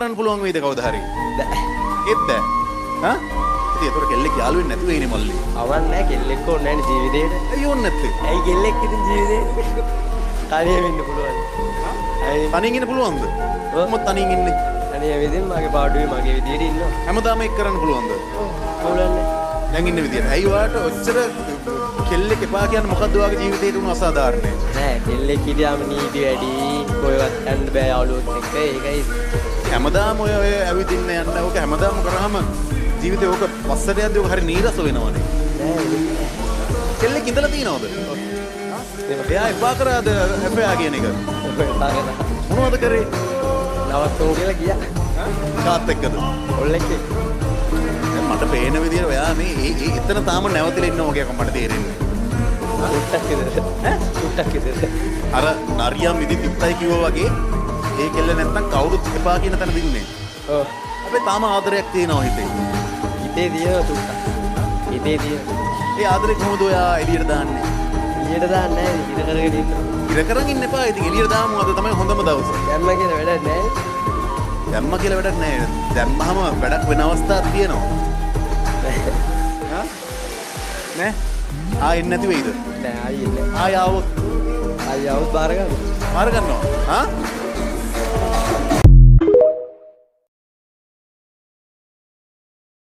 කරන්න පුළුවන් වේද කවුද හරි? ඒත් බෑ. හා? ඉතින් ඒතර කෙල්ලෙක් යාළු වෙන්නේ නැතුව ඉන්නේ මල්ලි. අවන්න නැහැ කෙල්ලෙක් ඕනේ නැහැ ජීවිතේට. ඇයි ඕනේ නැත්තේ? ඇයි කෙල්ලෙක් ඉතින් ජීවිතේට තනියම ඉන්න පුළුවන්. ඇයි තනියෙන් ඉන්න පුළුවන්ද? කොහොමද තනියෙන් ඉන්නේ? තනියම ඉතින් මගේ පාඩුවේ මගේ විදියට ඉන්නවා. හැමදාම ඒක කරන්න පුළුවන්ද? පුළුවන්නේ. දැන් ඉන්න විදියට. ඇයි ඔයාලට ඔච්චර කෙල්ලෙක් එපා කියන්නේ මොකද්ද ඔයාගේ ජීවිතේට උණු අසාධාරණේ? නෑ කෙල්ලෙක් හිටියාම නීති වැඩි කොහෙවත් යන්න බෑ යාළුවොත් එක්ක ඒකයි. හැමදාම ඔය ඇවිදින්න යන්න ඕක හැමදාම කරාම ජීවිතේ ඕක පස්සට යද්දී ඕක හරි නීරස වෙනවනේ. නෑ කෙල්ලෙක් ඉඳලා තියනවද? එයා එපා කරාද එපා කියන එක? මොනවද කරේ? නවත්තමු කියලා ගියා. කාත් එක්කද? ඔල්ලෙක් දැන් මට පේන විදියට ඔයා මේ එතන තාම නැවතිලා ඉන්න ඕකයක් මට තේරෙන්නේ. උට්ටක් විතර. උට්ටක් විතර. අර නරියම් ඉදි තිත්තයි කිව්වා වගේ ඒ කෙල්ල නැත්තම් කවුරුත් එපා කියන තැන දින්නේ. ඔව්. හැබැයි තාම ආදරයක් තියෙනවා හිතේ. හිතේ තියෙන තුට්ටක්. හිතේ තියෙන. ඒ ආදරේ කොහොමද ඔයා එළියට දාන්නේ? එළියට දාන්නේ නැහැ ඉර කරගෙන ඉන්නවා. ඉර කරන් ඉන්න එපා. ඉතින් එළියට දාමු අද තමයි හොඳම දවස. දැම්ම කියලා වැඩක් නැහැ. දැම්ම කියලා වැඩක් නැහැ. දැම්මහම වැඩක් වෙන අවස්ථාවක් තියෙනවා. නෑ? එන්නේ නැති වෙයිද? නෑ ආයෙ ඉන්නේ. ආවොත් ආයෙ આવුත් බාර ගන්න. මාර ගන්නවා.